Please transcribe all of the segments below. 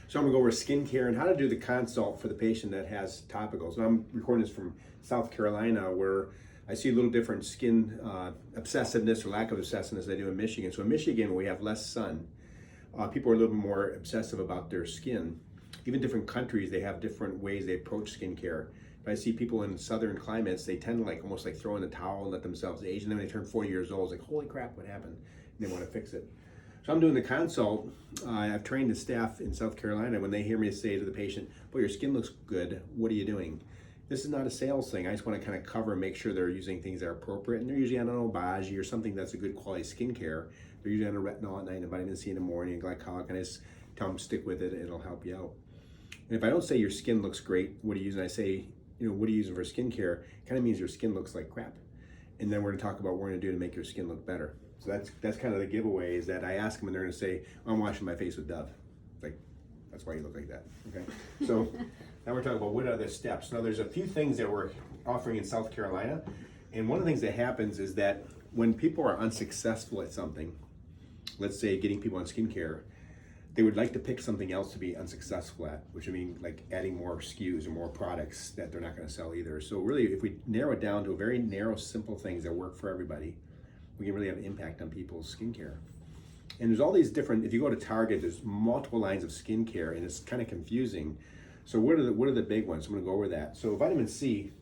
So I'm gonna go over skincare and how to do the consult for the patient that has topicals. And I'm recording this from South Carolina, where I see a little different skin obsessiveness or lack of obsessiveness than I do in Michigan. So in Michigan, we have less sun. People are a little bit more obsessive about their skin. Even different countries, they have different ways they approach skincare. But I see people in southern climates, they tend to almost throw in the towel and let themselves age. And then when they turn 40 years old, it's like, holy crap, what happened? And they want to fix it. So I'm doing the consult. I've trained the staff in South Carolina. When they hear me say to the patient, boy, your skin looks good, what are you doing? This is not a sales thing. I just want to kind of cover and make sure they're using things that are appropriate. And they're usually on an Obagi or something that's a good quality skincare. They're usually on a retinol at night and a vitamin C in the morning and glycolic. And I just tell them stick with it, it'll help you out. And if I don't say your skin looks great, what are you using? I say, what are you using for skincare? Kind of means your skin looks like crap. And then we're gonna talk about what we're gonna do to make your skin look better. So that's kind of the giveaway, is that I ask them and they're gonna say, oh, I'm washing my face with Dove. Like, that's why you look like that, okay? So now we're talking about what are the steps. Now there's a few things that we're offering in South Carolina. And one of the things that happens is that when people are unsuccessful at something, let's say getting people on skincare, they would like to pick something else to be unsuccessful at, which would mean like adding more SKUs or more products that they're not going to sell either. So really, if we narrow it down to a very narrow, simple things that work for everybody, we can really have an impact on people's skincare. And there's all these different, if you go to Target, there's multiple lines of skincare and it's kind of confusing. So what are the big ones? I'm going to go over that. So vitamin C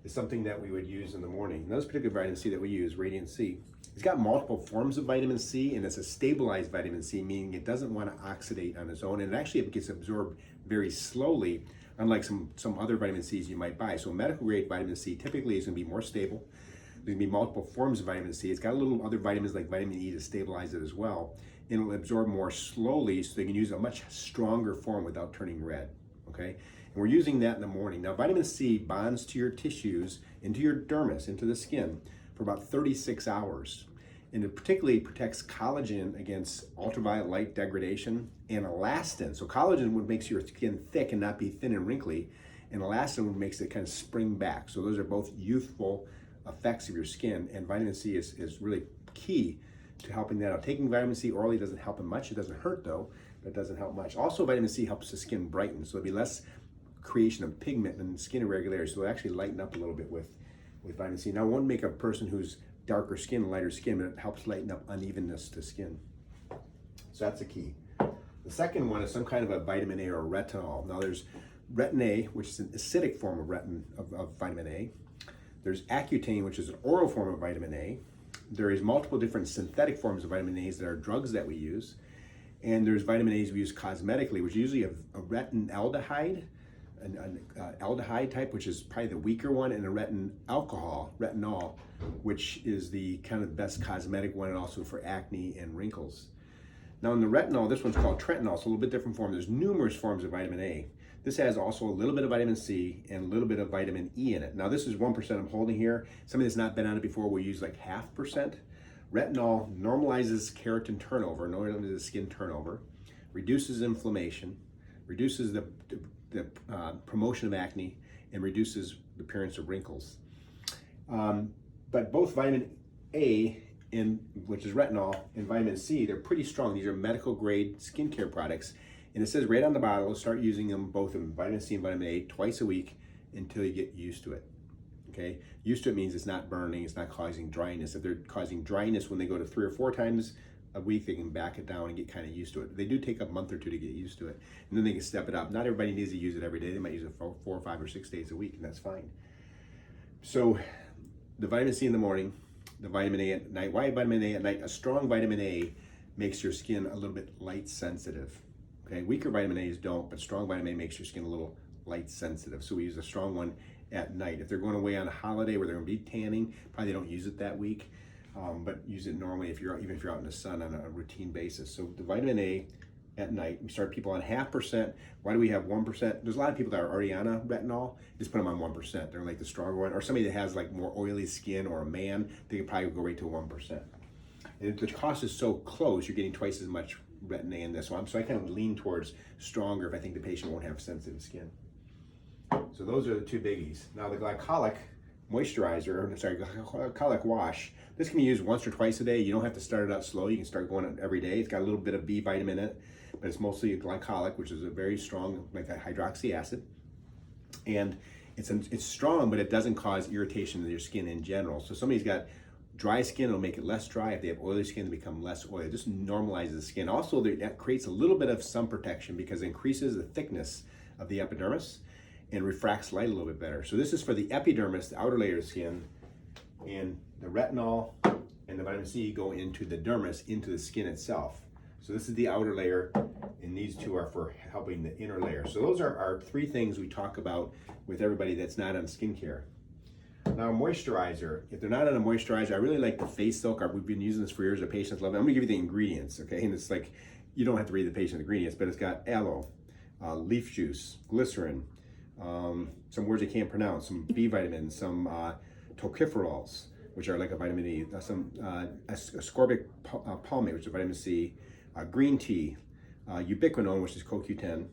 is something that we would use in the morning. Now, this particular vitamin C that we use, Radiant C, it's got multiple forms of vitamin C, and it's a stabilized vitamin C, meaning it doesn't want to oxidate on its own, and it actually gets absorbed very slowly, unlike some other vitamin Cs you might buy. So medical grade vitamin C typically is going to be more stable. There's going to be multiple forms of vitamin C. It's got a little other vitamins like vitamin E to stabilize it as well. And it'll absorb more slowly, so they can use a much stronger form without turning red, okay? And we're using that in the morning. Now, vitamin C bonds to your tissues, into your dermis, into the skin, for about 36 hours. And it particularly protects collagen against ultraviolet light degradation and elastin. So collagen would makes your skin thick and not be thin and wrinkly, and elastin makes it kind of spring back. So those are both youthful effects of your skin, and vitamin C is really key to helping that out. Taking vitamin C orally doesn't help it much. It doesn't hurt though, but it doesn't help much. Also, vitamin C helps the skin brighten, so there'll be less creation of pigment and skin irregularities, so it'll actually lighten up a little bit with vitamin C. Now, it won't make a person who's darker skin, lighter skin, but it helps lighten up unevenness to skin. So that's the key. The second one is some kind of a vitamin A or retinol. Now there's retin A, which is an acidic form of vitamin A. There's Accutane, which is an oral form of vitamin A. There is multiple different synthetic forms of vitamin A's that are drugs that we use. And there's vitamin A's we use cosmetically, which is usually a retinaldehyde, an aldehyde type, which is probably the weaker one, and a retinol, which is the kind of best cosmetic one, and also for acne and wrinkles. Now in the retinol, this one's called tretinool. It's a little bit different form. There's numerous forms of vitamin A. This has also a little bit of vitamin C and a little bit of vitamin E in it. Now this is 1% I'm holding here. Somebody that's not been on it before will use like 0.5%. Retinol normalizes keratin turnover, normalizes skin turnover, reduces inflammation, reduces the promotion of acne, and reduces the appearance of wrinkles. But both vitamin A, which is retinol, and vitamin C, they're pretty strong. These are medical grade skincare products. And it says right on the bottle, start using them both in vitamin C and vitamin A twice a week until you get used to it. Okay? Used to it means it's not burning, it's not causing dryness. If they're causing dryness when they go to 3 or 4 times a week, they can back it down and get kind of used to it. They do take a month or 2 to get used to it, and then they can step it up. Not everybody needs to use it every day. They might use it for 4 or 5 or 6 days a week, and that's fine. So the vitamin C in the morning, the vitamin A at night. Why vitamin A at night? A strong vitamin A makes your skin a little bit light sensitive. Okay, weaker vitamin A's don't, but strong vitamin A makes your skin a little light sensitive. So we use a strong one at night. If they're going away on a holiday where they're going to be tanning, probably they don't use it that week. But use it normally even if you're out in the sun on a routine basis. So the vitamin A at night, we start people on 0.5%. Why do we have 1%? There's a lot of people that are already on a retinol. Just put them on 1%. They're like the stronger one. Or somebody that has like more oily skin, or a man, they could probably go right to 1%. And if the cost is so close, you're getting twice as much retin A in this one. So I kind of lean towards stronger if I think the patient won't have sensitive skin. So those are the 2 biggies. Now the glycolic moisturizer, glycolic wash. This can be used once or twice a day. You don't have to start it out slow. You can start going on every day. It's got a little bit of B vitamin in it, but it's mostly a glycolic, which is a very strong, like a hydroxy acid. And it's strong, but it doesn't cause irritation to your skin in general. So if somebody's got dry skin, it'll make it less dry. If they have oily skin, it'll become less oily. It just normalizes the skin. Also, that creates a little bit of sun protection because it increases the thickness of the epidermis and refracts light a little bit better. So this is for the epidermis, the outer layer of skin, and the retinol and the vitamin C go into the dermis, into the skin itself. So this is the outer layer, and these two are for helping the inner layer. So those are our three things we talk about with everybody that's not on skincare. Now, moisturizer. If they're not on a moisturizer, I really like the face silk. We've been using this for years. The patients love it. I'm gonna give you the ingredients, okay? And it's like, you don't have to read the patient ingredients, but it's got aloe, leaf juice, glycerin, some words I can't pronounce, some B vitamins, some tocopherols, which are like a vitamin E, some ascorbic palmate, which is vitamin C, green tea, ubiquinone, which is CoQ10,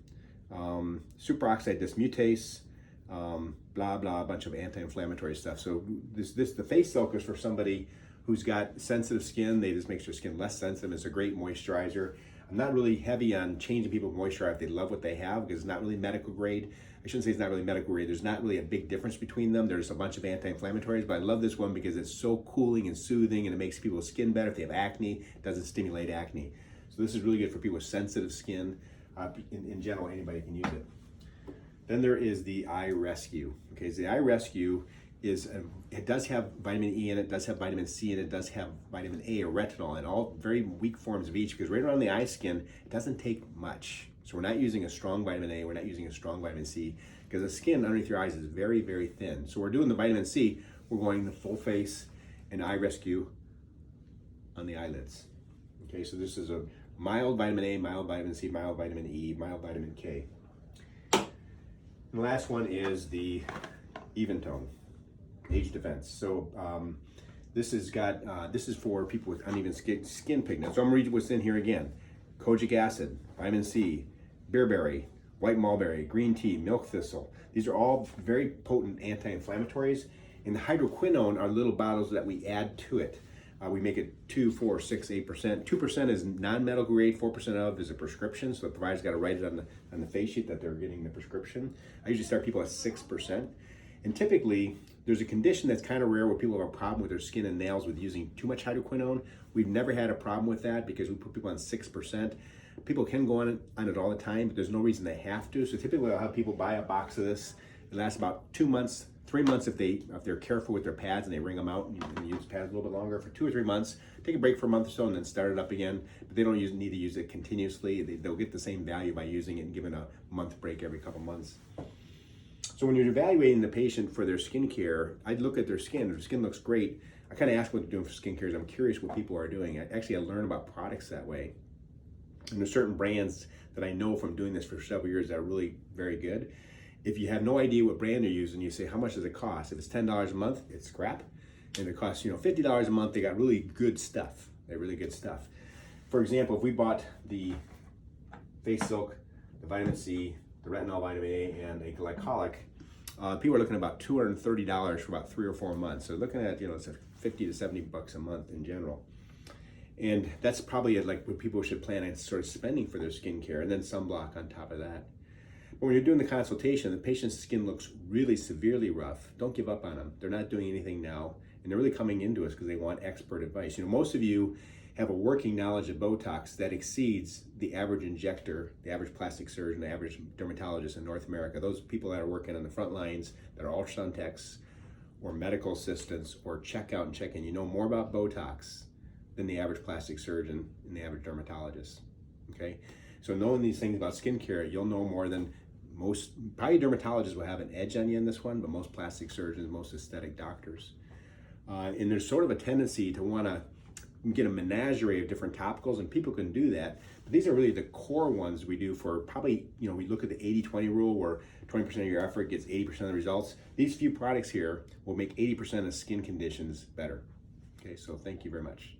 superoxide dismutase, blah blah, a bunch of anti-inflammatory stuff. So the face silk is for somebody who's got sensitive skin. They just make their skin less sensitive. It's a great moisturizer. I'm not really heavy on changing people's moisturizer if they love what they have, because it's not really medical grade. I shouldn't say it's not really medical grade. There's not really a big difference between them. There's a bunch of anti-inflammatories, but I love this one because it's so cooling and soothing, and it makes people's skin better. If they have acne, it doesn't stimulate acne. So this is really good for people with sensitive skin. In general, anybody can use it. Then there is the Eye Rescue. Okay, so the Eye Rescue is, it does have vitamin E in it, does have vitamin C in it, does have vitamin A or retinol, and all very weak forms of each, because right around the eye skin, it doesn't take much. So we're not using a strong vitamin A, we're not using a strong vitamin C, because the skin underneath your eyes is very, very thin. So we're doing the vitamin C, we're going the full face and Eye Rescue on the eyelids. Okay, so this is a mild vitamin A, mild vitamin C, mild vitamin E, mild vitamin K. And the last one is the Even Tone, Age Defense. So this is for people with uneven skin pigment. So I'm gonna read what's in here again. Kojic acid, vitamin C, bearberry, white mulberry, green tea, milk thistle. These are all very potent anti-inflammatories. And the hydroquinone are little bottles that we add to it. We make it 2, 4, 6, 8%. 2% is non-medical grade, 4% of is a prescription, so the provider's got to write it on the face sheet that they're getting the prescription. I usually start people at 6%. And typically, there's a condition that's kind of rare where people have a problem with their skin and nails with using too much hydroquinone. We've never had a problem with that because we put people on 6%. People can go on it all the time, but there's no reason they have to. So typically, I'll have people buy a box of this. It lasts about 2 months. 3 months if they're careful with their pads and they wring them out and use pads a little bit longer. For 2 or 3 months, take a break for a month or so and then start it up again. But they don't need to use it continuously. They'll get the same value by using it and giving a month break every couple months. So when you're evaluating the patient for their skincare, I'd look at their skin. If their skin looks great, I kind of ask what they're doing for skincare. I'm curious what people are doing. I learn about products that way. And there's certain brands that I know from doing this for several years that are really very good. If you have no idea what brand they're using, you say, how much does it cost? If it's $10 a month, it's crap. And it costs, $50 a month, they got really good stuff. They're really good stuff. For example, if we bought the face silk, the vitamin C, the retinol, vitamin A, and a glycolic, people are looking at about $230 for about 3 or 4 months. So looking at, it's a 50 to 70 bucks a month in general. And that's probably like what people should plan on sort of spending for their skincare, and then sunblock on top of that. But when you're doing the consultation, the patient's skin looks really severely rough. Don't give up on them. They're not doing anything now, and they're really coming into us because they want expert advice. Most of you have a working knowledge of Botox that exceeds the average injector, the average plastic surgeon, the average dermatologist in North America. Those people that are working on the front lines, that are ultrasound techs or medical assistants or check out and check in, you know more about Botox than the average plastic surgeon and the average dermatologist, okay? So knowing these things about skincare, you'll know more than most. Probably dermatologists will have an edge on you in this one, but most plastic surgeons, most aesthetic doctors. And there's sort of a tendency to want to get a menagerie of different topicals, and people can do that. But these are really the core ones we do for probably, we look at the 80-20 rule where 20% of your effort gets 80% of the results. These few products here will make 80% of skin conditions better. Okay, so thank you very much.